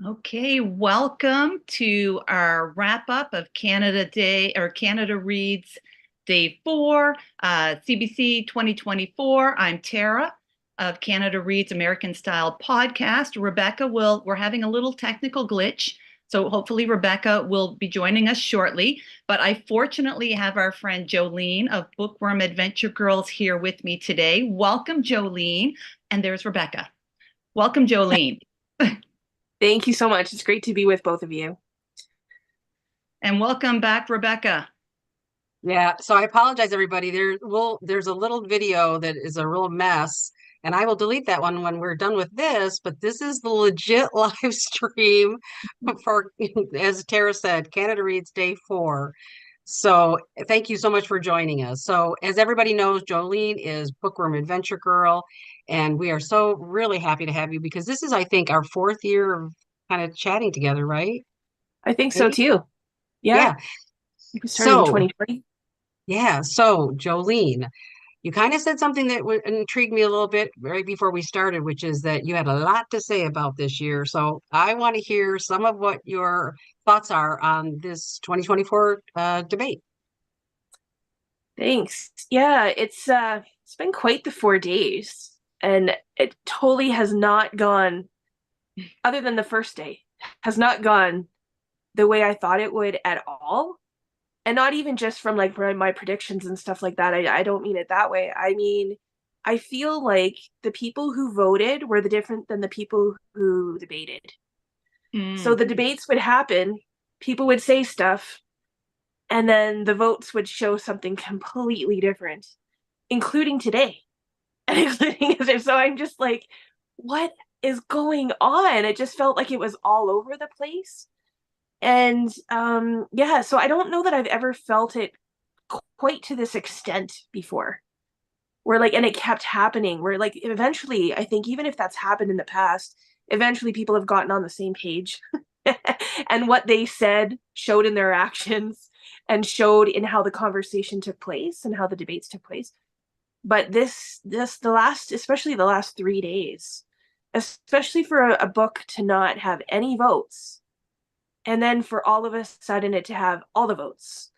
Okay, welcome to our wrap up of Canada Day or Canada Reads Day 4, CBC 2024. I'm Tara of Canada Reads American Style Podcast. We're having a little technical glitch, so hopefully Rebecca will be joining us shortly. But I fortunately have our friend Jolene of Bookworm Adventure Girls here with me today. Welcome, Jolene. And there's Rebecca. Welcome, Jolene. Thank you so much. It's great to be with both of you. And welcome back, Rebecca. Yeah, so I apologize, everybody. There's a little video that is a real mess, and I will delete that one when we're done with this. But this is the legit live stream for, as Tara said, Canada Reads Day 4. So thank you so much for joining us. So as everybody knows, Jolene is Bookworm Adventure Girl, and we are so really happy to have you because this is, I think, our fourth year of kind of chatting together, right? I think so Maybe? too. Yeah. Yeah. We started in So 2020. yeah, so Jolene, you kind of said something that would intrigue me a little bit right before we started, which is that you had a lot to say about this year. So I want to hear some of what your thoughts are on this 2024 debate. Thanks. Yeah, it's been quite the 4 days, and it totally has not gone, other than the first day, has not gone the way I thought it would at all. And not even just from like my predictions and stuff like that. I don't mean it that way. I mean, I feel like the people who voted were the different than the people who debated. So the debates would happen, people would say stuff, and then the votes would show something completely different, including today. And including so I'm just like, what is going on? It just felt like it was all over the place. And yeah, so I don't know that I've ever felt it quite to this extent before. Where like, and it kept happening, where like eventually, I think even if that's happened in the past, eventually people have gotten on the same page. And what they said showed in their actions and showed in how the conversation took place and how the debates took place. But the last, especially the last 3 days, especially for a book to not have any votes, and then for all of a sudden it to have all the votes.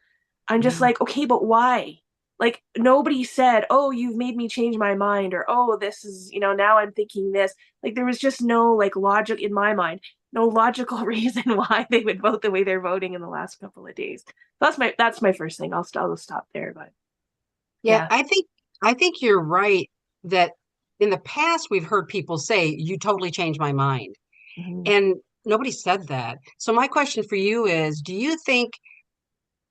I'm just like, okay, but why? Like nobody said, oh, you've made me change my mind, or oh, this is, now I'm thinking this. Like there was just no like logic in my mind, no logical reason why they would vote the way they're voting in the last couple of days. That's my first thing. I'll stop there, but Yeah, yeah. I think you're right that in the past we've heard people say, you totally changed my mind. Mhm. And nobody said that. So my question for you is, do you think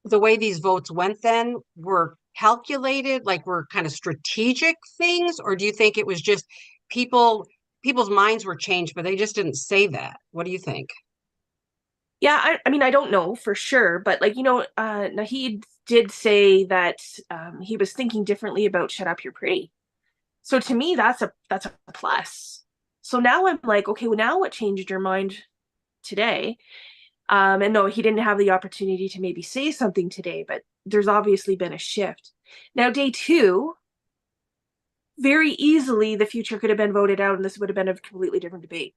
the way these votes went then were calculated, like were kind of strategic things, or do you think it was just people's minds were changed, but they just didn't say that? What do you think? Yeah, I mean, I don't know for sure, but like, Nahid did say that he was thinking differently about Shut Up, You're Pretty. So to me, that's a plus. So now I'm like, okay, well, now what changed your mind today? And no, he didn't have the opportunity to maybe say something today, but there's obviously been a shift. Now, day two, very easily the future could have been voted out and this would have been a completely different debate.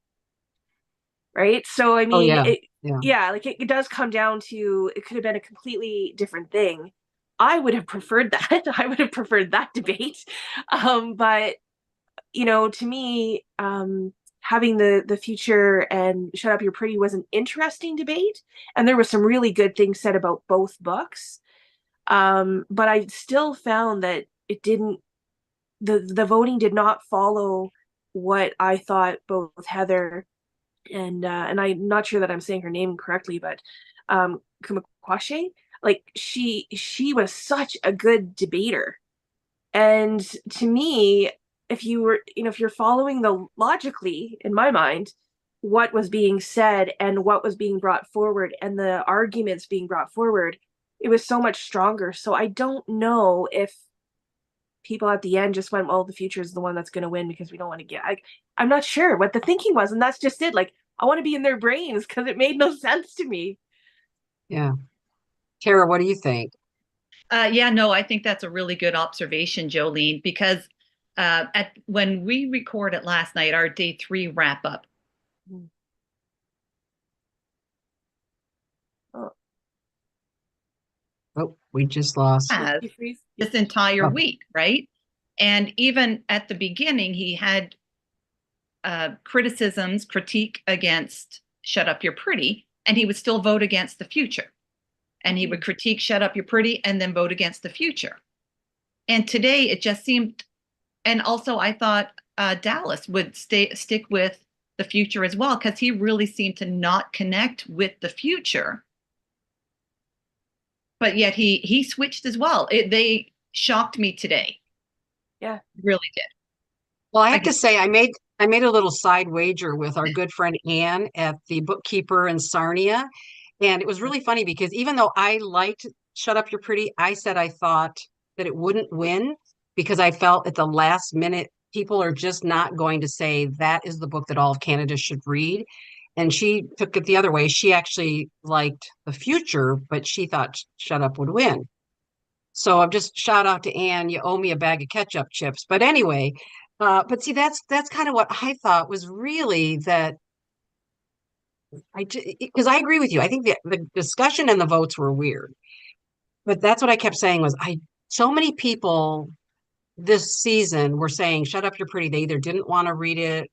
Right. So, I Oh mean, yeah. Yeah. yeah, like it does come down to it could have been a completely different thing. I would have preferred that. I would have preferred that debate. But to me, having the future and Shut Up, You're Pretty was an interesting debate, and there was some really good things said about both books. But I still found that it didn't. The voting did not follow what I thought both Heather and I'm not sure that I'm saying her name correctly, but Kumakwashe, like she was such a good debater. And to me, if you were, if you're following the logically, in my mind, what was being said and what was being brought forward and the arguments being brought forward, it was so much stronger. So I don't know if people at the end just went, well, the future is the one that's going to win because we don't want to get, I'm not sure what the thinking was. And that's just it. Like, I want to be in their brains because it made no sense to me. Yeah. Tara, what do you think? Yeah, no, I think that's a really good observation, Jolene, because when we recorded last night, our day 3 wrap up, Mm. Oh, we just lost. has You freeze? this entire Oh. week, right? And even at the beginning, he had critique against Shut Up, You're Pretty, and he would still vote against the future. And he would critique Shut Up, You're Pretty, and then vote against the future. And today it just seemed, and also I thought Dallas would stick with the future as well, because he really seemed to not connect with the future. But yet he switched as well. They shocked me today. Yeah. Really did. Well, I have to say, I made a little side wager with our good friend Anne at the Bookkeeper in Sarnia. And it was really funny because even though I liked Shut Up, You're Pretty, I said I thought that it wouldn't win because I felt at the last minute, people are just not going to say that is the book that all of Canada should read. And she took it the other way. She actually liked The Future, but she thought Shut Up would win. So I'm just shout out to Anne. You owe me a bag of ketchup chips. But anyway, but see, that's kind of what I thought was really that because I agree with you. I think the discussion and the votes were weird, but that's what I kept saying was so many people this season were saying, "Shut Up, You're Pretty." They either didn't want to read it,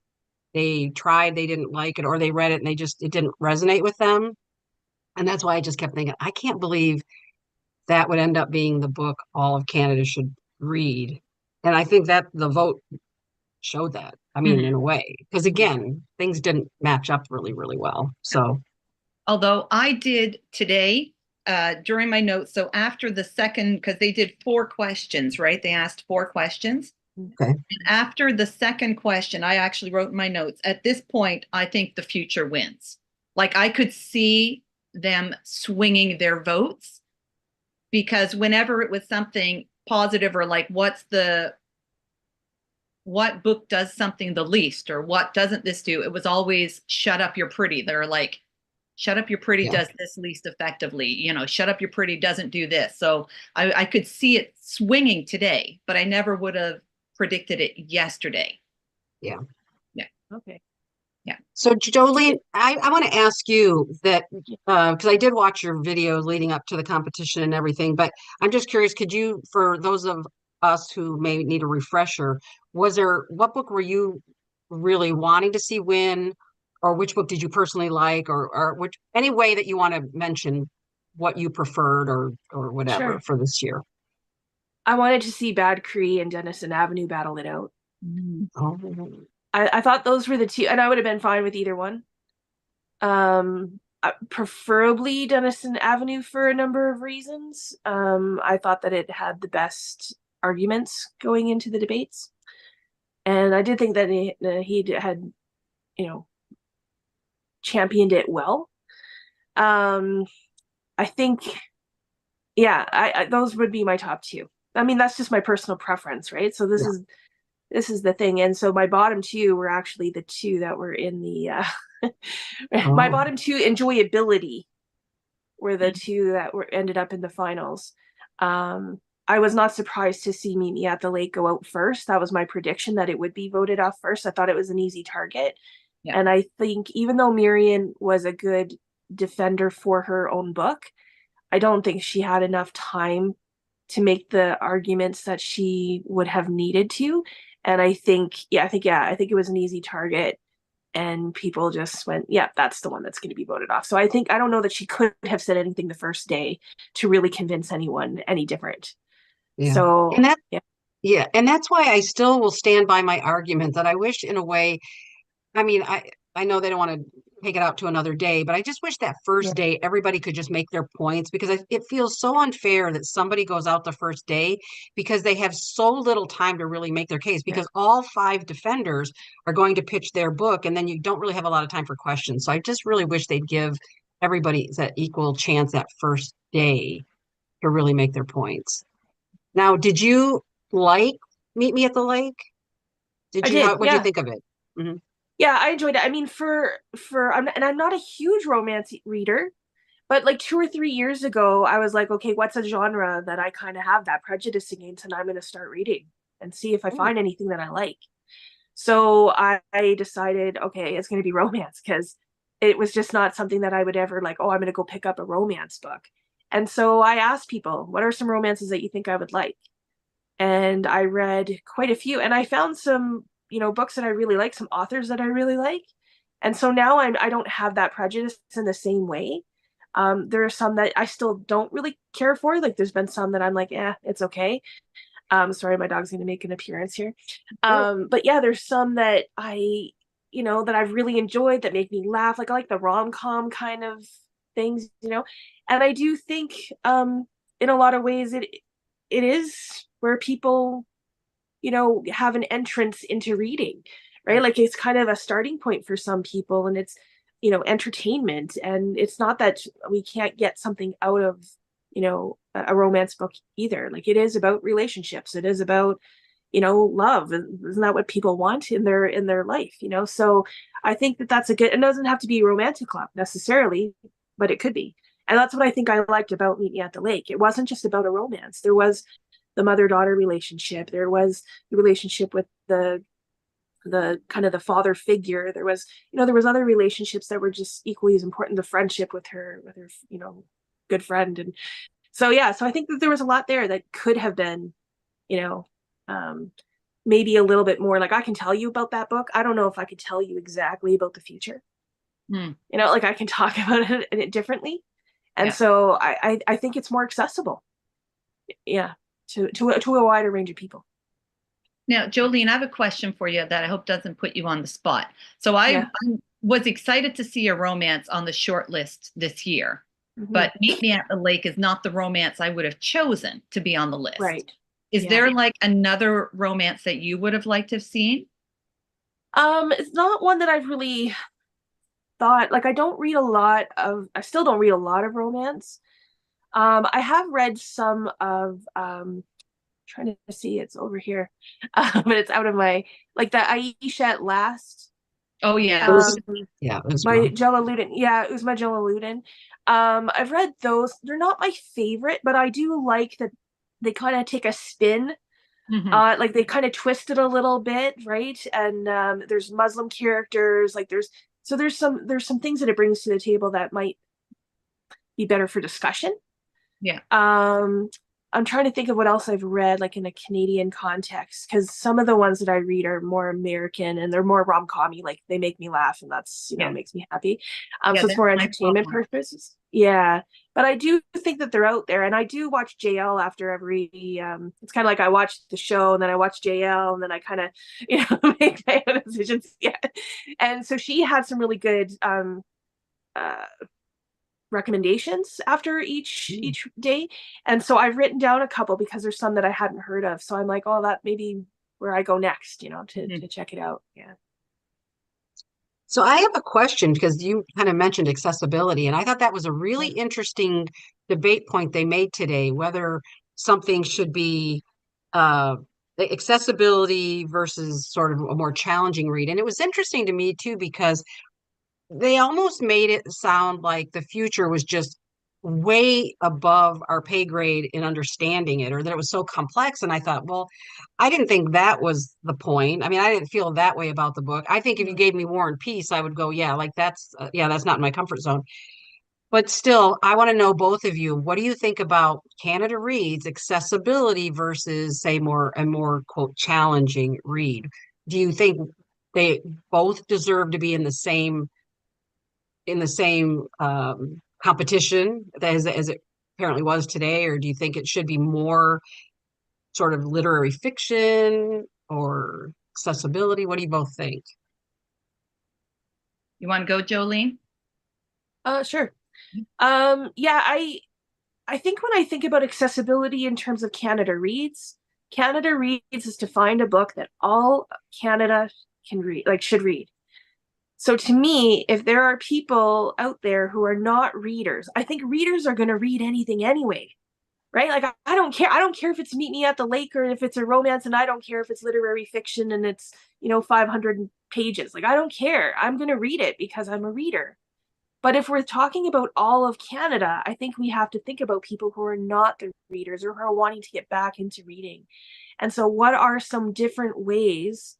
they tried, they didn't like it, or they read it and it didn't resonate with them. And that's why I just kept thinking, I can't believe that would end up being the book all of Canada should read. And I think that the vote showed that. I mean, in a way, because again, things didn't match up really, really well. So, although I did today during my notes, so after the second, because they did 4 questions, right? They asked 4 questions. okay. And after the second question, I actually wrote in my notes, at this point, I think the future wins. Like I could see them swinging their votes, because whenever it was something positive or like what book does something the least, or what doesn't this do, it was always Shut Up, You're Pretty. They're like, Shut Up, You're Pretty does this least effectively. Shut Up, You're Pretty doesn't do this. So I could see it swinging today, but I never would have predicted it yesterday. Yeah. Okay. Yeah. So Jolene, I want to ask you that because I did watch your video leading up to the competition and everything, but I'm just curious, could you, for those of us who may need a refresher, what book were you really wanting to see win, or which book did you personally like, or which any way that you want to mention what you preferred or whatever Sure. for this year? I wanted to see Bad Cree and Denison Avenue battle it out. Oh, I thought those were the two, and I would have been fine with either one. Preferably Denison Avenue for a number of reasons. I thought that it had the best arguments going into the debates, and I did think that he had, championed it well. I think, yeah, I those would be my top 2. I mean, that's just my personal preference, right? So this is the thing. And so my bottom 2 were actually the 2 that were in the my bottom 2 enjoyability were the 2 that ended up in the finals. I was not surprised to see Meet Me at the Lake go out first. That was my prediction, that it would be voted off first. I thought it was an easy target. Yeah. And I think even though Marian was a good defender for her own book, I don't think she had enough time to make the arguments that she would have needed to. And I think it was an easy target, and people just went, yeah, that's the one that's going to be voted off. So I don't know that she could have said anything the first day to really convince anyone any different. yeah. So, and and that's why I still will stand by my argument that I wish, in a way, I mean, I know they don't want to take it out to another day, but I just wish that first day everybody could just make their points, because it feels so unfair that somebody goes out the first day because they have so little time to really make their case, because all 5 defenders are going to pitch their book, and then you don't really have a lot of time for questions. So I just really wish they'd give everybody that equal chance that first day to really make their points. Now, did you like Meet Me at the Lake? I did. What did you think of it? Mm-hmm. Yeah, I enjoyed it. I mean, I'm not a huge romance reader, but like 2 or 3 years ago, I was like, okay, what's a genre that I kind of have that prejudice against, and I'm going to start reading and see if I find anything that I like. So I decided, okay, it's going to be romance, because it was just not something that I would ever like, oh, I'm going to go pick up a romance book. And so I asked people, what are some romances that you think I would like? And I read quite a few, and I found some, books that I really like, some authors that I really like. And so now I don't have that prejudice in the same way. There are some that I still don't really care for. Like there's been some that I'm like, it's okay. Sorry, my dog's going to make an appearance here. But yeah, there's some that that I've really enjoyed that make me laugh. Like I like the rom-com kind of things. And I do think, in a lot of ways, it is where people, have an entrance into reading, right? Like it's kind of a starting point for some people, and it's, entertainment. And it's not that we can't get something out of, a romance book either. Like it is about relationships. It is about, love. Isn't that what people want in their life? So I think that that's a good, it doesn't have to be romantic love necessarily, but it could be. And that's what I think I liked about Meet Me at the Lake. It wasn't just about a romance. There was the mother-daughter relationship. There was the relationship with the kind of the father figure. There was, there was other relationships that were just equally as important. The friendship with her, good friend. And so, yeah, so I think that there was a lot there that could have been, maybe a little bit more like I can tell you about that book. I don't know if I could tell you exactly about the future. Like I can talk about it differently. And so I think it's more accessible. Yeah. To a wider range of people. Now, Jolene, I have a question for you that I hope doesn't put you on the spot. So I was excited to see a romance on the short list this year, but Meet Me at the Lake is not the romance I would have chosen to be on the list. Right. Is there like another romance that you would have liked to have seen? It's not one that I've really thought, like I still don't read a lot of romance. I have read some of, trying to see, it's over here, but it's out of my, like the Aisha at Last. Oh yeah. It was my Jolene. Yeah, it was my Jolene. I've read those. They're not my favorite, but I do like that they kind of take a spin. Like they kind of twist it a little bit, right? And there's Muslim characters, like there's some things that it brings to the table that might be better for discussion. Yeah. I'm trying to think of what else I've read, like in a Canadian context, because some of the ones that I read are more American and they're more rom-com-y, like they make me laugh and that's, makes me happy. So it's more entertainment purposes. Yeah. But I do think that they're out there, and I do watch JL after every, it's kind of like I watch the show and then I watch JL and then I kind of, make my own decisions. Yeah. And so she had some really good, recommendations after each day, and so I've written down a couple because there's some that I hadn't heard of, so I'm like, oh, that may be where I go next, to check it out. So I have a question because you kind of mentioned accessibility, and I thought that was a really interesting debate point they made today, whether something should be accessibility versus sort of a more challenging read. And it was interesting to me too, because they almost made it sound like the future was just way above our pay grade in understanding it, or that it was so complex. And I thought, well, I didn't think that was the point. I mean, I didn't feel that way about the book. I think if you gave me War and Peace, I would go, yeah, like that's not in my comfort zone. But still, I want to know, both of you, what do you think about Canada Reads accessibility versus, say, a more quote challenging read? Do you think they both deserve to be in the same competition as it apparently was today, or do you think it should be more sort of literary fiction or accessibility? What do you both think? You want to go, Jolene? Sure. Yeah, I think when I think about accessibility in terms of Canada Reads is to find a book that all Canada can read, like should read. So to me, if there are people out there who are not readers, I think readers are going to read anything anyway, right? Like I don't care. I don't care if it's Meet Me at the Lake or if it's a romance, and I don't care if it's literary fiction and it's, 500 pages. Like I don't care. I'm going to read it because I'm a reader. But if we're talking about all of Canada, I think we have to think about people who are not the readers or who are wanting to get back into reading. And so what are some different ways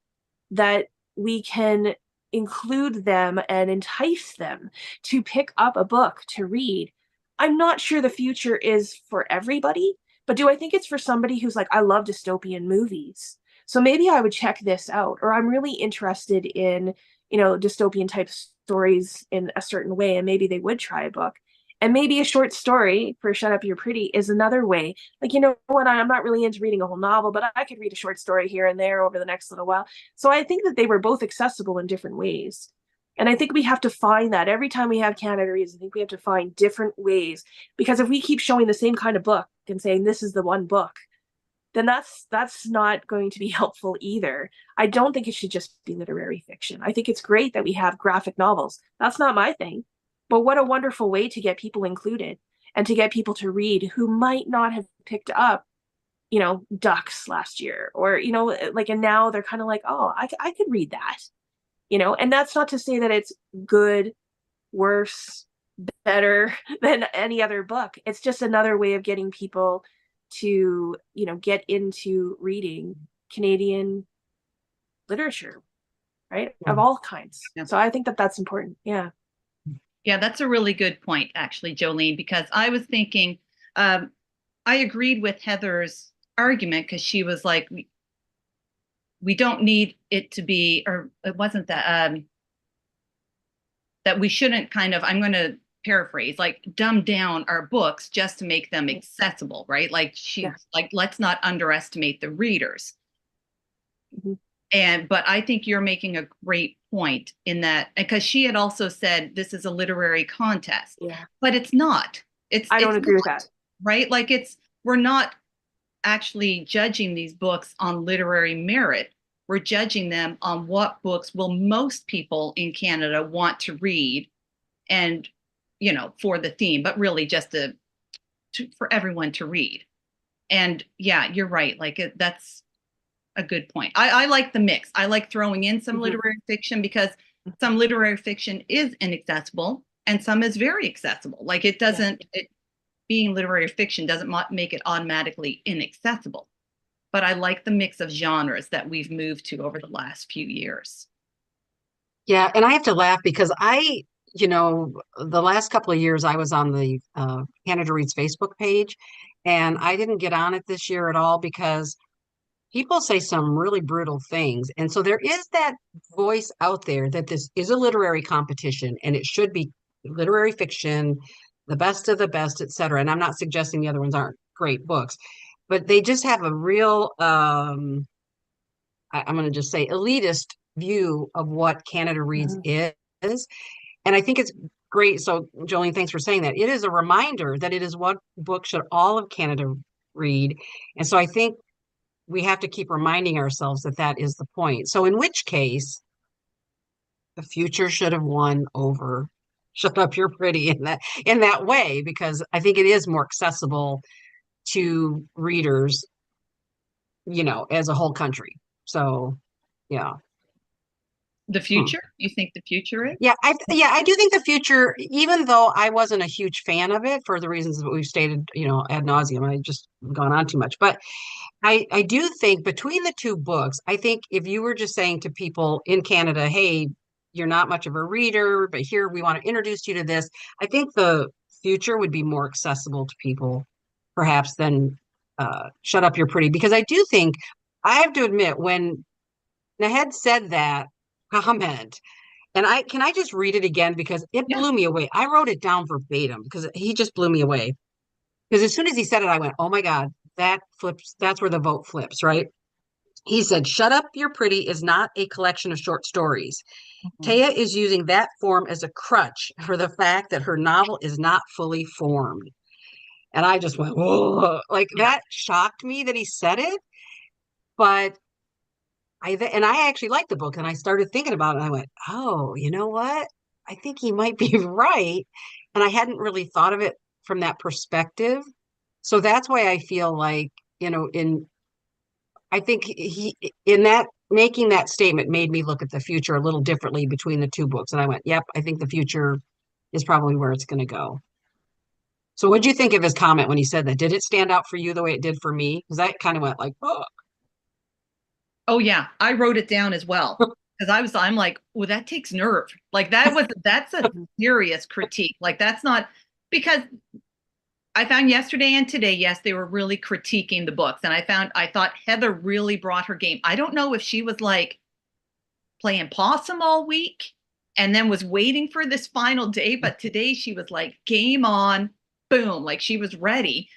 that we can include them and entice them to pick up a book to read? I'm not sure the future is for everybody, but do I think it's for somebody who's like, I love dystopian movies? So maybe I would check this out, or I'm really interested in, dystopian type stories in a certain way, and maybe they would try a book. And maybe a short story for Shut Up You're Pretty is another way. Like, what, I'm not really into reading a whole novel, but I could read a short story here and there over the next little while. So I think that they were both accessible in different ways. And I think we have to find that every time we have Canada Reads. I think we have to find different ways, because if we keep showing the same kind of book and saying this is the one book, then that's not going to be helpful either. I don't think it should just be literary fiction. I think it's great that we have graphic novels. That's not my thing, but what a wonderful way to get people included and to get people to read who might not have picked up, Ducks last year, or, and now they're kind of like, oh, I could read that. And that's not to say that it's good, worse, better than any other book. It's just another way of getting people to, get into reading Canadian literature, right? Of all kinds. Yeah. So I think that that's important. Yeah. Yeah, that's a really good point, actually, Jolene, because I was thinking, I agreed with Heather's argument, because she was like, we don't need it to be, or it wasn't that, that we shouldn't kind of, I'm going to paraphrase, like dumb down our books just to make them accessible, right? Like like, let's not underestimate the readers. Mm-hmm. But I think you're making a great point in that, because she had also said this is a literary contest, but it's not. I don't agree with that. Right? Like, we're not actually judging these books on literary merit. We're judging them on what books will most people in Canada want to read, and, for the theme, but really just for everyone to read. And yeah, you're right. Like, that's a good point. I like the mix. I like throwing in some literary fiction, because some literary fiction is inaccessible and some is very accessible. Like, it doesn't, being literary fiction doesn't make it automatically inaccessible. But I like the mix of genres that we've moved to over the last few years. Yeah, and I have to laugh because the last couple of years I was on the Canada Reads Facebook page, and I didn't get on it this year at all because people say some really brutal things. And so there is that voice out there that this is a literary competition and it should be literary fiction, the best of the best, et cetera. And I'm not suggesting the other ones aren't great books, but they just have a real, I'm going to just say, elitist view of what Canada Reads is. And I think it's great. So, Jolene, thanks for saying that. It is a reminder that it is what book should all of Canada read. And so I think we have to keep reminding ourselves that that is the point. So in which case, the future should have won over Shut Up You're Pretty in that way, because I think it is more accessible to readers, as a whole country. So, yeah. The future? You think the future is? Yeah, I do think the future, even though I wasn't a huge fan of it for the reasons that we've stated, ad nauseum, I just gone on too much. But I do think between the two books, I think if you were just saying to people in Canada, hey, you're not much of a reader, but here we want to introduce you to this, I think the future would be more accessible to people perhaps than Shut Up You're Pretty. Because I do think, I have to admit, when Nahed said that comment, and can I just read it again because it blew me away. I wrote it down verbatim because he just blew me away. Because as soon as he said it, I went, oh my God, that flips. That's where the vote flips, right? He said, Shut Up You're Pretty is not a collection of short stories. Taya is using that form as a crutch for the fact that her novel is not fully formed. And I just went, whoa, like that shocked me that he said it. But I actually liked the book, and I started thinking about it, and I went, oh, you know what? I think he might be right. And I hadn't really thought of it from that perspective. So that's why I feel like, I think he, in that, making that statement made me look at the future a little differently between the two books. And I went, yep, I think the future is probably where it's going to go. So what'd you think of his comment when he said that? Did it stand out for you the way it did for me? Because I kind of went like, oh. Oh yeah, I wrote it down as well, because I'm like, well, that takes nerve. Like, that's a serious critique. Like, that's not because I found yesterday and today, yes, they were really critiquing the books. And I thought Heather really brought her game. I don't know if she was like playing possum all week and then was waiting for this final day, but today she was like game on, boom, like she was ready.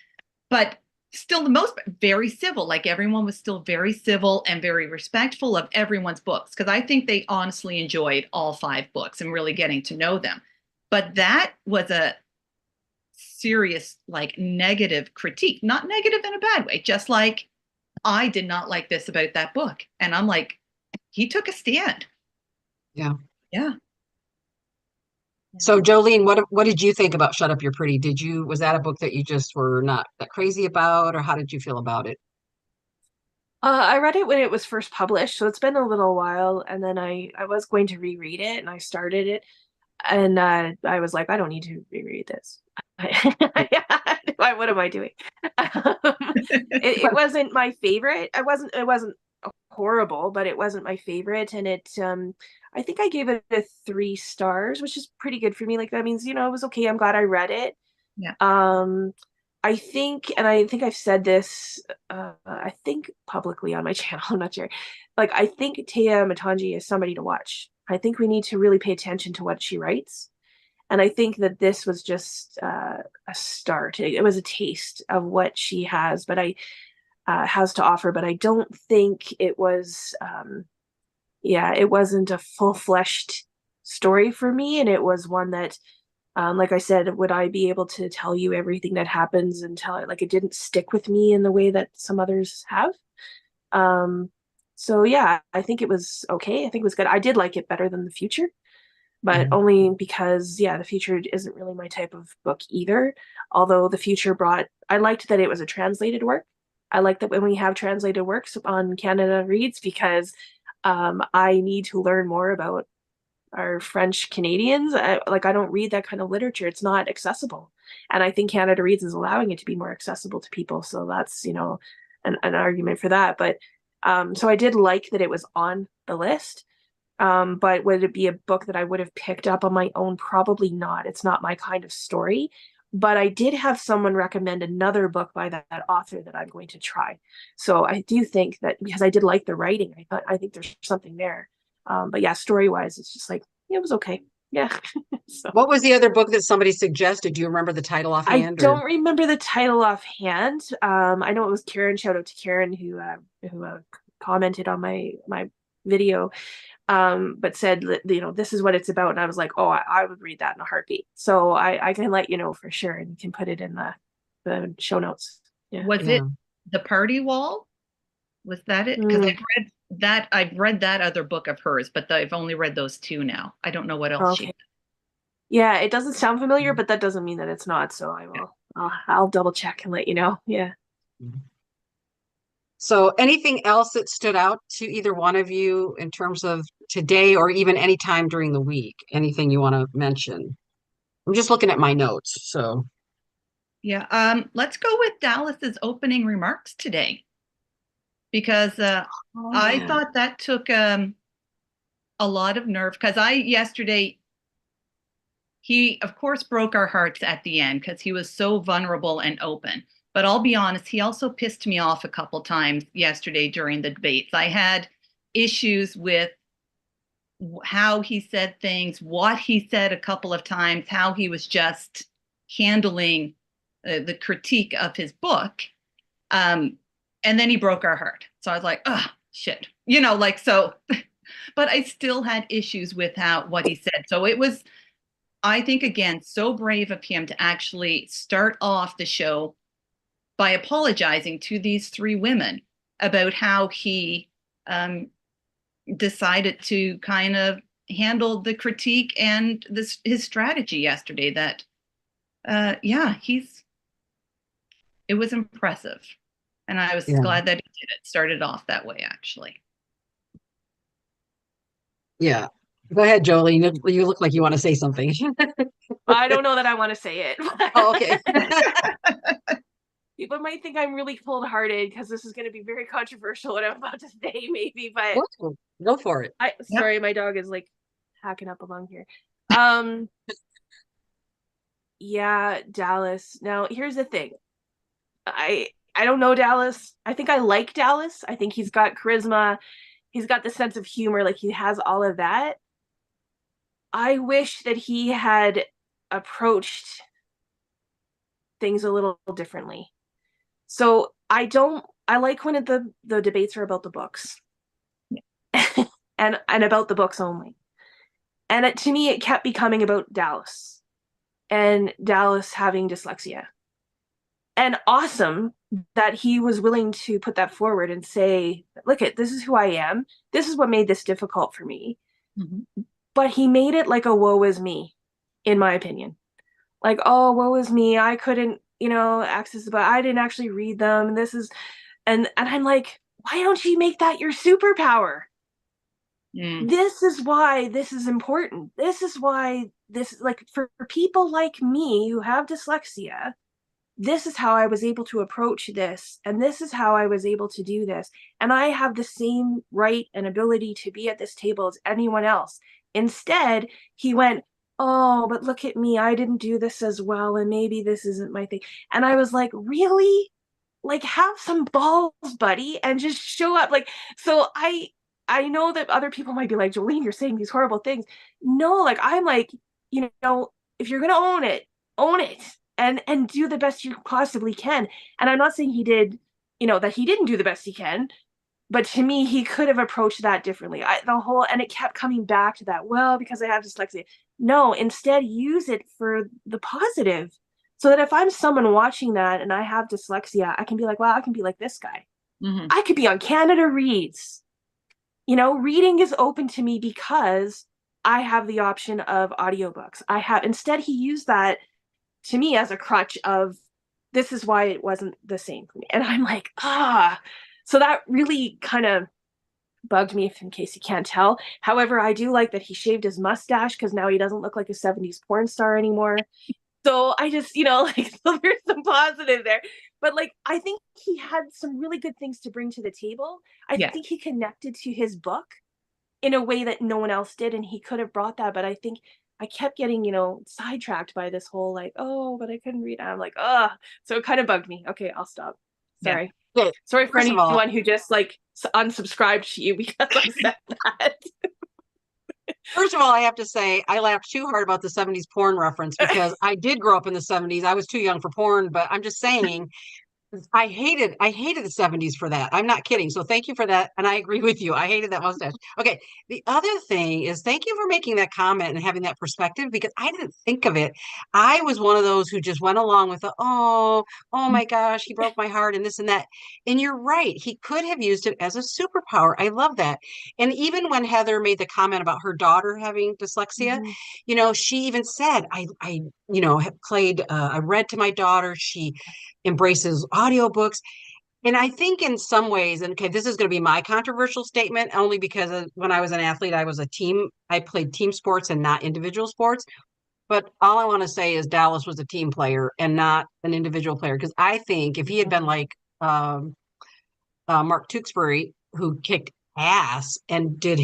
But still the most very civil, like everyone was still very civil and very respectful of everyone's books, because I think they honestly enjoyed all 5 books and really getting to know them. But that was a serious, like, negative critique, not negative in a bad way, just like, I did not like this about that book. And I'm like, he took a stand. Yeah. Yeah. So Jolene, what did you think about Shut Up, You're Pretty? Was that a book that you just were not that crazy about, or how did you feel about it? I read it when it was first published, so it's been a little while. And then I was going to reread it, and I started it, and I was like, I don't need to reread this. What am I doing? It wasn't my favorite. It wasn't horrible, but it wasn't my favorite. And I think I gave it a 3 stars, which is pretty good for me. Like, that means, it was okay. I'm glad I read it. Yeah. I think I've said this, I think publicly on my channel, I'm not sure. Like, I think Taya Matangi is somebody to watch. I think we need to really pay attention to what she writes. And I think that this was just a start. It was a taste of what she has, but has to offer. But I don't think it was, it wasn't a full-fleshed story for me. And it was one that, like I said, would I be able to tell you everything that happens and tell it? Like, it didn't stick with me in the way that some others have. So yeah, I think it was okay. I think it was good. I did like it better than The Future, but only because, The Future isn't really my type of book either. Although The Future I liked that it was a translated work. I like that when we have translated works on Canada Reads, because I need to learn more about our French Canadians. I don't read that kind of literature. It's not accessible. And I think Canada Reads is allowing it to be more accessible to people. So that's, an argument for that. But so I did like that it was on the list. But would it be a book that I would have picked up on my own? Probably not. It's not my kind of story. But I did have someone recommend another book by that author that I'm going to try. So I do think that, because I did like the writing, I think there's something there. But yeah, story-wise, it's just like, it was okay. Yeah. So What was the other book that somebody suggested? Do you remember the title I offhand? don't remember the title offhand. I know it was Karen. Shout out to Karen who commented on my video, but said that, this is what it's about. And I was like, oh, I would read that in a heartbeat. So I can let you know for sure, and can put it in the show notes. Yeah. Was it The Party Wall? Was that it? Because I've read that other book of hers, but I've only read those 2 now. I don't know what else she. Yeah, it doesn't sound familiar, but that doesn't mean that it's not. So I will. I'll double check and let you know. Yeah. So anything else that stood out to either one of you in terms of today, or even any time during the week? Anything you want to mention? I'm just looking at my notes. So Yeah. Let's go with Dallas's opening remarks today, because I thought that took a lot of nerve, because yesterday, he of course broke our hearts at the end because he was so vulnerable and open. But I'll be honest, he also pissed me off a couple times yesterday during the debates. I had issues with how he said things, what he said a couple of times, how he was just handling the critique of his book. And then he broke our heart. So I was like, oh, shit. So, but I still had issues with what he said. So it was, I think, again, so brave of him to actually start off the show by apologizing to these 3 women about how he decided to kind of handle the critique and his strategy yesterday. That, it was impressive. And I was glad that he did it. Started off that way, actually. Yeah. Go ahead, Jolene. You look like you want to say something. I don't know that I want to say it. Oh, okay. People might think I'm really cold-hearted because this is going to be very controversial what I'm about to say, maybe, but go for it. Sorry, my dog is like hacking up along here. Yeah, Dallas. Now, here's the thing. I don't know Dallas. I think I like Dallas. I think he's got charisma. He's got the sense of humor. Like he has all of that. I wish that he had approached things a little differently. So I like when the debates are about the books. and about the books only. And to me, it kept becoming about Dallas and Dallas having dyslexia. And awesome that he was willing to put that forward and say, look, this is who I am. This is what made this difficult for me. Mm-hmm. But he made it like a woe is me, in my opinion. Like, oh, woe is me. I couldn't, access the book. I didn't actually read them. And I'm like, why don't you make that your superpower? This is why this is important. This is why this, like, for people like me who have dyslexia, this is how I was able to approach this. And this is how I was able to do this. And I have the same right and ability to be at this table as anyone else. Instead, he went, oh, but look at me. I didn't do this as well. And maybe this isn't my thing. And I was like, really? Like, have some balls, buddy, and just show up. Like, so I know that other people might be like, Jolene, you're saying these horrible things. No, like, I'm like, if you're gonna own it and do the best you possibly can. And I'm not saying he did, that he didn't do the best he can, but to me, he could have approached that differently. And it kept coming back to that. Well, because I have dyslexia. No, instead use it for the positive. So that if I'm someone watching that and I have dyslexia, I can be like, well, I can be like this guy. Mm-hmm. I could be on Canada Reads. Reading is open to me because I have the option of audiobooks. Instead, he used that to me as a crutch of this is why it wasn't the same for me. And I'm like, so that really kind of bugged me, in case you can't tell. However, I do like that he shaved his mustache because now he doesn't look like a 70s porn star anymore. So I just, so there's some positive there. But like, I think he had some really good things to bring to the table. I think he connected to his book in a way that no one else did. And he could have brought that. But I think I kept getting, sidetracked by this whole like, oh, but I couldn't read. I'm like, so it kind of bugged me. Okay, I'll stop. Sorry. Yeah. Sorry for First of all- anyone who just like unsubscribed to you because I said that. First of all, I have to say I laughed too hard about the 70s porn reference because I did grow up in the 70s. I was too young for porn, but I'm just saying I hated the 70s for that. I'm not kidding. So thank you for that. And I agree with you. I hated that mustache. Okay. The other thing is thank you for making that comment and having that perspective because I didn't think of it. I was one of those who just went along with the, oh my gosh, he broke my heart and this and that. And you're right. He could have used it as a superpower. I love that. And even when Heather made the comment about her daughter having dyslexia, she even said, I have played, I read to my daughter. She embraces audiobooks. And I think in some ways, and okay, this is going to be my controversial statement only because when I was an athlete, I played team sports and not individual sports. But all I want to say is Dallas was a team player and not an individual player. Because I think if he had been like Mark Tewksbury, who kicked ass and did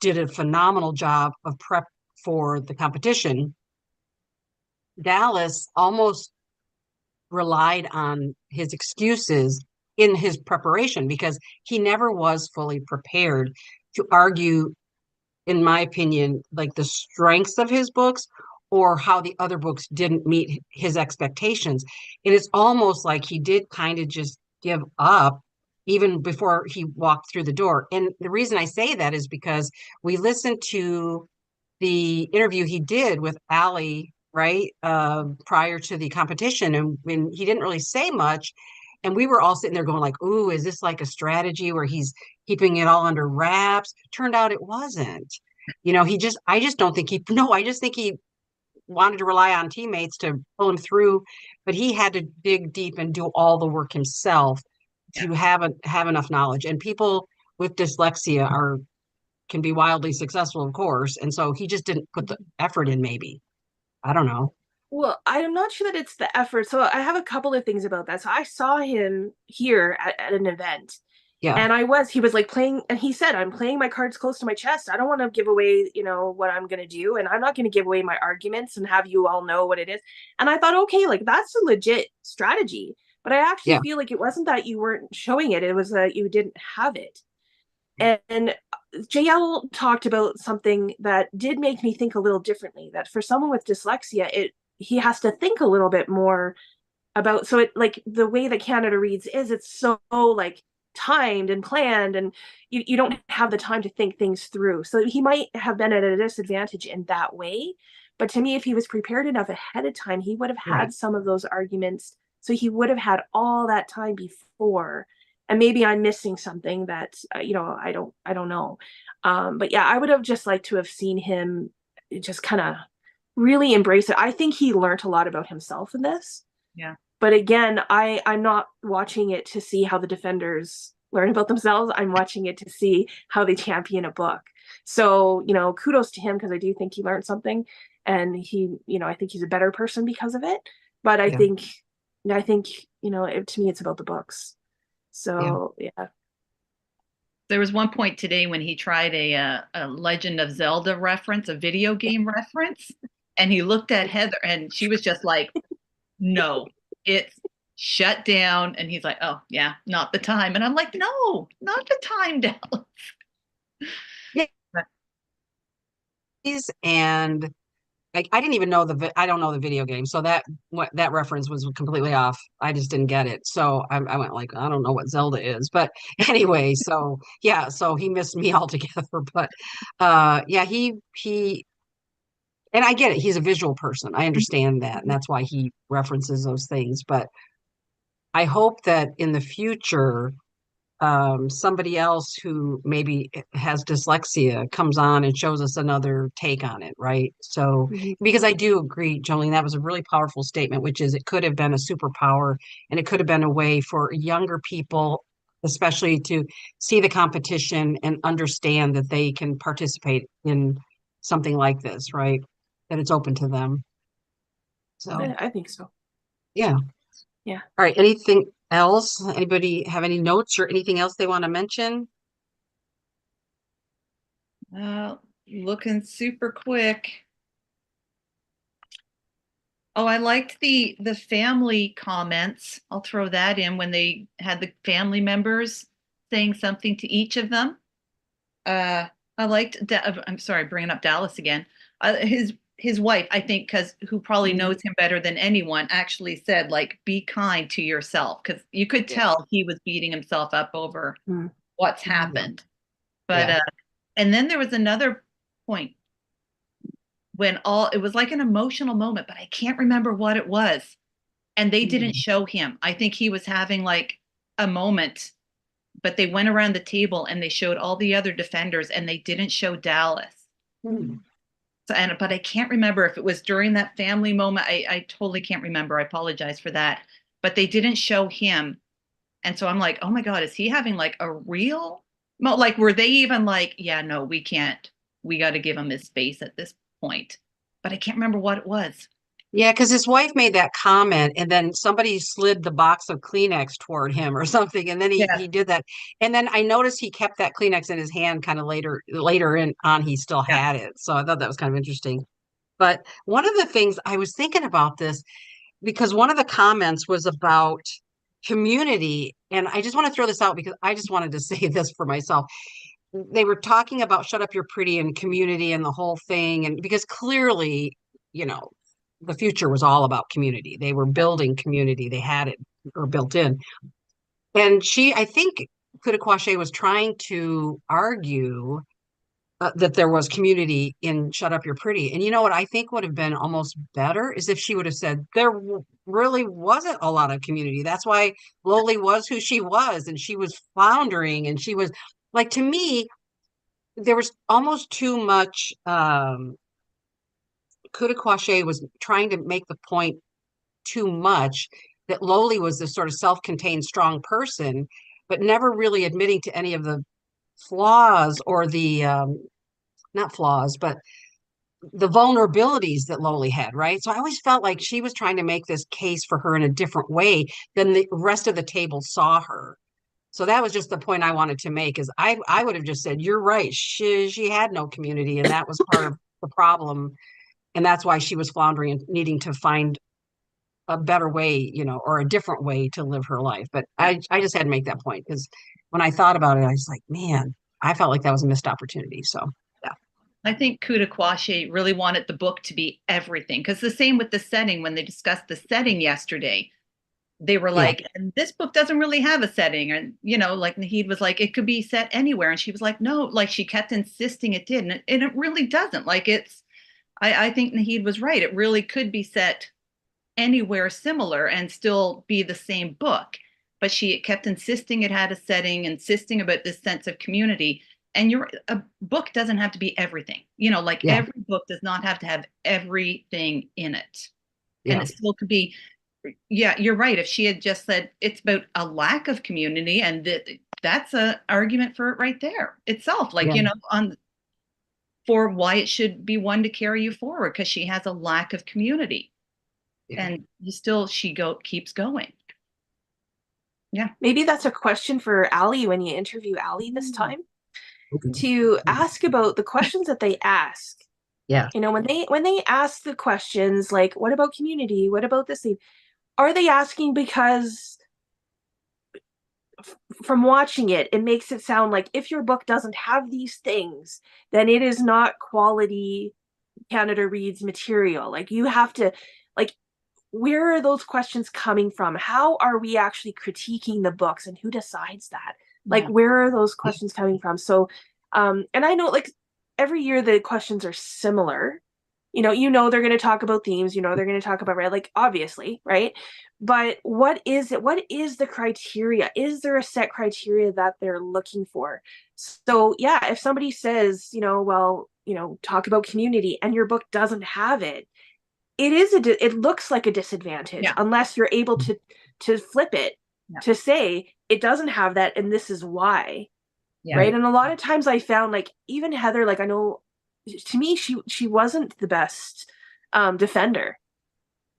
a phenomenal job of prep for the competition, Dallas almost relied on his excuses in his preparation because he never was fully prepared to argue, in my opinion, like the strengths of his books or how the other books didn't meet his expectations. And it's almost like he did kind of just give up even before he walked through the door. And the reason I say that is because we listened to the interview he did with Allie, right, prior to the competition, and when he didn't really say much, and we were all sitting there going like, "Ooh, is this like a strategy where he's keeping it all under wraps?" Turned out it wasn't. I just don't think no, I just think he wanted to rely on teammates to pull him through, but he had to dig deep and do all the work himself to have enough knowledge. And people with dyslexia can be wildly successful, of course. And so he just didn't put the effort in, maybe. I don't know. Well, I'm not sure that it's the effort. So I have a couple of things about that. So I saw him here at an event Yeah. And he was like playing, and he said, I'm playing my cards close to my chest. I don't want to give away, what I'm going to do. And I'm not going to give away my arguments and have you all know what it is. And I thought, okay, like that's a legit strategy. But I actually Yeah. feel like it wasn't that you weren't showing it, it was that you didn't have it. And JL talked about something that did make me think a little differently, that for someone with dyslexia, he has to think a little bit more about, so it, like the way that Canada reads is, it's so like timed and planned, and you don't have the time to think things through, so he might have been at a disadvantage in that way. But to me, if he was prepared enough ahead of time, he would have Right. had some of those arguments, so he would have had all that time before. And maybe I'm missing something that I don't know. But yeah, I would have just liked to have seen him just kind of really embrace it. I think he learned a lot about himself in this. Yeah. But again, I'm not watching it to see how the defenders learn about themselves. I'm watching it to see how they champion a book. So, kudos to him, because I do think he learned something, and I think he's a better person because of it. But Yeah. I think, to me, it's about the books. So, yeah. There was one point today when he tried a Legend of Zelda reference, a video game reference, and he looked at Heather, and she was just like, no, it's shut down. And he's like, oh, yeah, not the time. And I'm like, no, not the time, Dallas. Yeah. And I didn't even know I don't know the video game, so that reference was completely off. I just didn't get it, so I went like, I don't know what Zelda is, but anyway, so yeah, so he missed me altogether. But yeah, he and I get it. He's a visual person. I understand that, and that's why he references those things. But I hope that in the future, somebody else who maybe has dyslexia comes on and shows us another take on it, right? So, because I do agree, Jolene, that was a really powerful statement, which is it could have been a superpower, and it could have been a way for younger people, especially, to see the competition and understand that they can participate in something like this, right? That it's open to them. So, I think so. yeah. Yeah. All right. Anything else? Anybody have any notes or anything else they want to mention? Looking super quick. Oh, I liked the family comments. I'll throw that in when they had the family members saying something to each of them. I liked, I'm sorry, bringing up Dallas again. His wife, I think, because who probably knows him better than anyone, actually said, like, be kind to yourself, because you could tell he was beating himself up over what's happened. But and then there was another point when it was like an emotional moment, but I can't remember what it was. And they didn't show him. I think he was having like a moment, but they went around the table and they showed all the other defenders, and they didn't show Dallas. So, but I can't remember if it was during that family moment. I totally can't remember. I apologize for that. But they didn't show him. And so I'm like, oh my God, is he having like a real, like, were they even like, yeah, no, we can't. We got to give him his space at this point. But I can't remember what it was. Yeah, because his wife made that comment, and then somebody slid the box of Kleenex toward him or something, and then he did that. And then I noticed he kept that Kleenex in his hand kind of later in on, he still had it. So I thought that was kind of interesting. But one of the things I was thinking about this, because one of the comments was about community, and I just want to throw this out because I just wanted to say this for myself. They were talking about shut up, you're pretty, and community and the whole thing, and because clearly, the future was all about community. They were building community. They had it or built in. And I think Kuda Kwashe was trying to argue that there was community in Shut Up, You're Pretty. And you know what I think would have been almost better is if she would have said there really wasn't a lot of community. That's why Loli was who she was, and she was floundering, and she was like, to me, there was almost too much. Kuda Kwashe was trying to make the point too much that Loli was this sort of self-contained, strong person, but never really admitting to any of the flaws or the not flaws, but the vulnerabilities that Loli had, right? So I always felt like she was trying to make this case for her in a different way than the rest of the table saw her. So that was just the point I wanted to make is I would have just said, you're right. She had no community, and that was part of the problem. And that's why she was floundering and needing to find a better way, or a different way to live her life. But I just had to make that point because when I thought about it, I was like, man, I felt like that was a missed opportunity. So yeah. I think Kuda Kwashe really wanted the book to be everything, because the same with the setting. When they discussed the setting yesterday, they were like, and this book doesn't really have a setting. And, like Naheed was like, it could be set anywhere. And she was like, no, like she kept insisting it did. And it really doesn't. Like I think Naheed was right. It really could be set anywhere similar and still be the same book. But she kept insisting it had a setting, insisting about this sense of community. And a book doesn't have to be everything. Every book does not have to have everything in it. And it still could be, you're right. If she had just said it's about a lack of community, and that's an argument for it right there itself. For why it should be one to carry you forward, because she has a lack of community. And she keeps going. Yeah. Maybe that's a question for Allie when you interview Allie this time, to ask about the questions that they ask. Yeah. When they ask the questions like, what about community? What about this thing? Are they asking because from watching it makes it sound like if your book doesn't have these things, then it is not quality Canada Reads material. Like you have to, where are those questions coming from? How are we actually critiquing the books, and who decides that? Where are those questions coming from? So, and I know every year the questions are similar. They're going to talk about themes, they're going to talk about, right? Obviously, right? But what is it? What is the criteria? Is there a set criteria that they're looking for? So yeah, if somebody says, talk about community, and your book doesn't have it, it looks like a disadvantage unless you're able to flip it to say it doesn't have that, and this is why. Right. And a lot of times I found even Heather, I know, to me, she wasn't the best defender,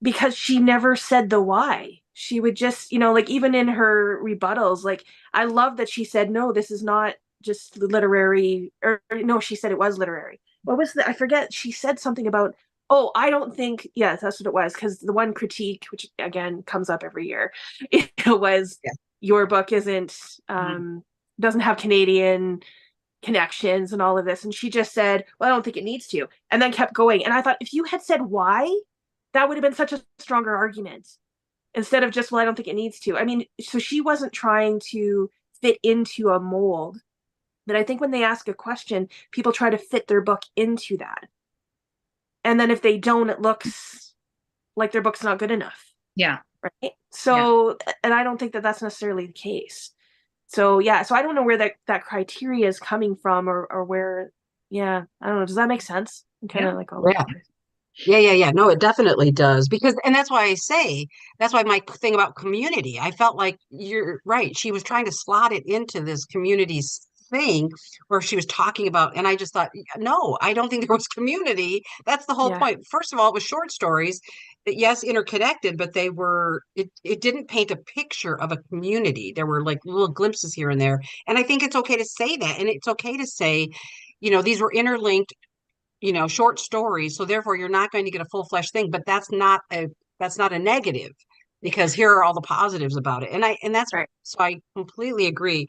because she never said the why. She would just, even in her rebuttals, I love that she said, no, this is not just literary, or no, she said it was literary. What was I forget. She said something about, oh, I don't think, yes, that's what it was. Because the one critique, which again comes up every year, it was your book isn't, doesn't have Canadian connections and all of this. And she just said, well, I don't think it needs to. And then kept going. And I thought, if you had said why, that would have been such a stronger argument, instead of just, well, I don't think it needs to. I mean, so she wasn't trying to fit into a mold. But I think when they ask a question, people try to fit their book into that. And then if they don't, it looks like their book's not good enough. Yeah. Right. So, and I don't think that that's necessarily the case. So, so I don't know where that criteria is coming from, or where, I don't know. Does that make sense? Kind of Yeah. No, it definitely does. And that's why that's why my thing about community, I felt like you're right. She was trying to slot it into this community thing where she was talking about, and I just thought, no, I don't think there was community. That's the whole point. First of all, it was short stories that, yes, interconnected, but it didn't paint a picture of a community. There were little glimpses here and there. And I think it's okay to say that. And it's okay to say, these were interlinked, short stories. So therefore you're not going to get a full-fledged thing, but that's not a negative, because here are all the positives about it. And that's right. So I completely agree.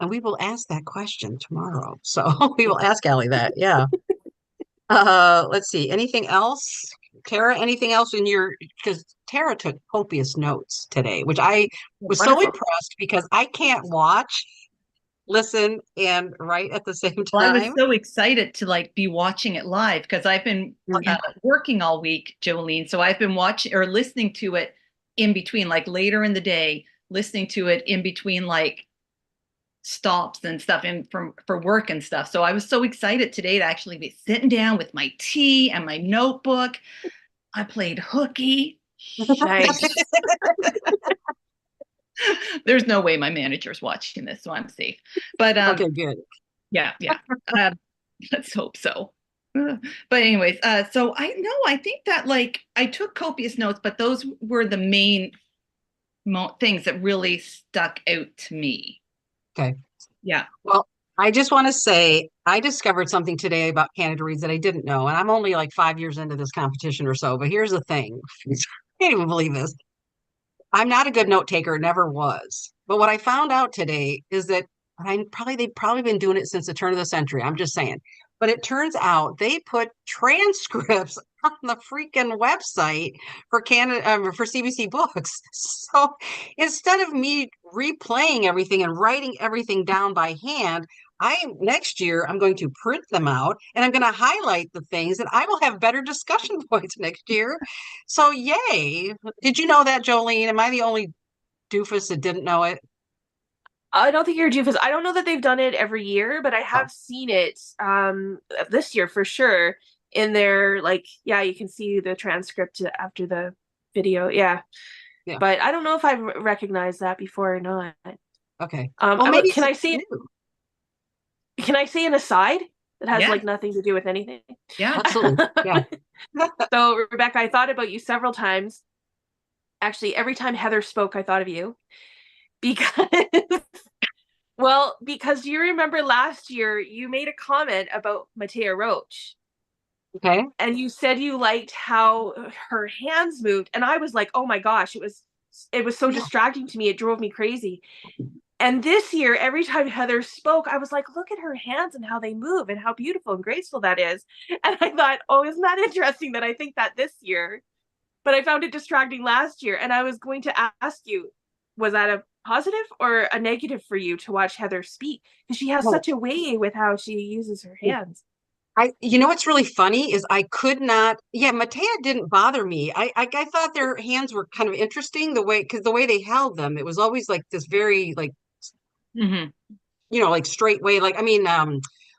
And we will ask that question tomorrow. So we will ask Allie that. Yeah. Let's see. Anything else? Tara, anything else because Tara took copious notes today, which I was so impressed, because I can't watch, listen, and write at the same time. Well, I was so excited to be watching it live, because I've been working all week, Jolene. So I've been watching or listening to it in between, later in the day, listening to it in between stops and stuff for work and stuff. So I was so excited today to actually be sitting down with my tea and my notebook. I played hooky. Nice. There's no way my manager's watching this, so I'm safe. But okay, good. Yeah. Let's hope so. But anyways, so I think that I took copious notes, but those were the main things that really stuck out to me. Okay. Yeah. Well, I just want to say I discovered something today about Canada Reads that I didn't know, and I'm only like 5 years into this competition or so. But here's the thing: I can't even believe this. I'm not a good note taker, never was. But what I found out today is that they've probably been doing it since the turn of the century. I'm just saying. But it turns out they put transcripts on the freaking website for Canada for CBC books. So instead of me replaying everything and writing everything down by hand, next year I'm going to print them out and I'm going to highlight the things and I will have better discussion points next year. So yay. Did you know that, Jolene? Am I the only doofus that didn't know it? I don't think you're doofus. I don't know that they've done it every year, but I Oh, have seen it this year for sure. In their like, yeah, you can see the transcript after the video. Yeah. yeah. But I don't know if I've recognized that before or not. Okay. Well, maybe Can I something say new. can I say an aside that has Yeah. like nothing to do with anything? Yeah. Absolutely. Yeah. So Rebecca, I thought about you several times. Actually, every time Heather spoke, I thought of you because well, because you remember last year you made a comment about Matea Roach. Okay. And you said you liked how her hands moved, and I was like, oh my gosh, it was so Yeah. distracting to me, it drove me crazy. And this year, every time Heather spoke, I was like, look at her hands and how they move and how beautiful and graceful that is. And I thought, oh, isn't that interesting that I think that this year? But I found it distracting last year. And I was going to ask you, was that a positive or a negative for you to watch Heather speak? Because she has Oh, such a way with how she uses her yeah. hands. You know what's really funny is I could not, yeah, Matea didn't bother me. I thought their hands were kind of interesting because the way they held them, it was always like this very like, Hmm. like straight way. Like, I mean,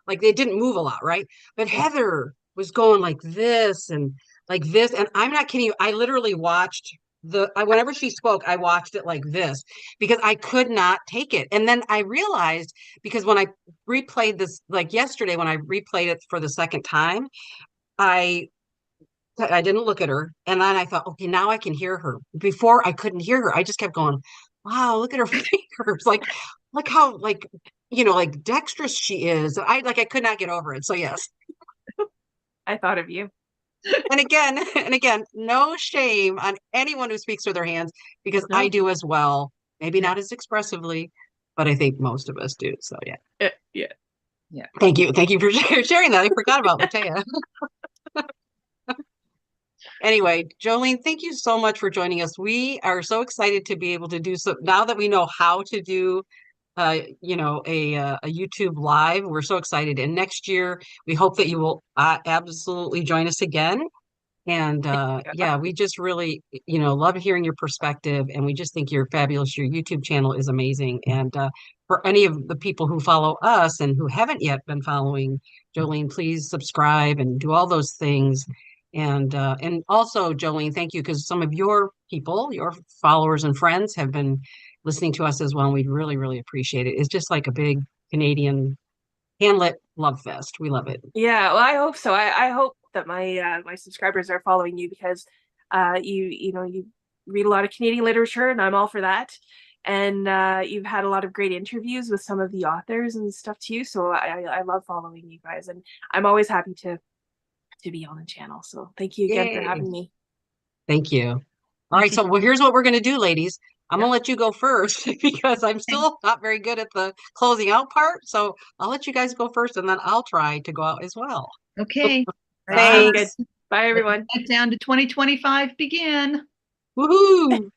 like they didn't move a lot, right? But Yeah. Heather was going like this and like this. And I'm not kidding you. I literally watched whenever she spoke, I watched it like this because I could not take it. And then I realized because when I replayed this, like yesterday, when I replayed it for the second time, I I didn't look at her. And then I thought, okay, now I can hear her. Before I couldn't hear her. I just kept going, wow, look at her fingers. Like, look how like dexterous she is. I could not get over it. So yes. I thought of you. And again, no shame on anyone who speaks with their hands because I No. do as well. Maybe Yeah. not as expressively, but I think most of us do. So yeah. Yeah. Yeah. Thank you. Thank you for sharing that. I forgot about Matea. Anyway, Jolene, thank you so much for joining us. We are so excited to be able to do so now that we know how to do a YouTube live. We're so excited. And next year, we hope that you will absolutely join us again. And yeah, we just really, love hearing your perspective. And we just think you're fabulous. Your YouTube channel is amazing. And for any of the people who follow us and who haven't yet been following Jolene, please subscribe and do all those things. And also, Jolene, thank you because some of your people, your followers and friends have been listening to us as well. And we really, really appreciate it. It's just like a big Canadian Hamlet love fest. We love it. Yeah, well, I hope so. I hope that my subscribers are following you because you read a lot of Canadian literature and I'm all for that. And you've had a lot of great interviews with some of the authors and stuff too. So I love following you guys and I'm always happy to be on the channel. So thank you again for Yay. having me. Thank you. All right, so here's what we're going to do, ladies. I'm Yeah. going to let you go first because I'm Okay. still not very good at the closing out part. So I'll let you guys go first and then I'll try to go out as well. Okay. All right, sounds good. Thanks. Bye, everyone. Countdown to 2025 begin. Woohoo.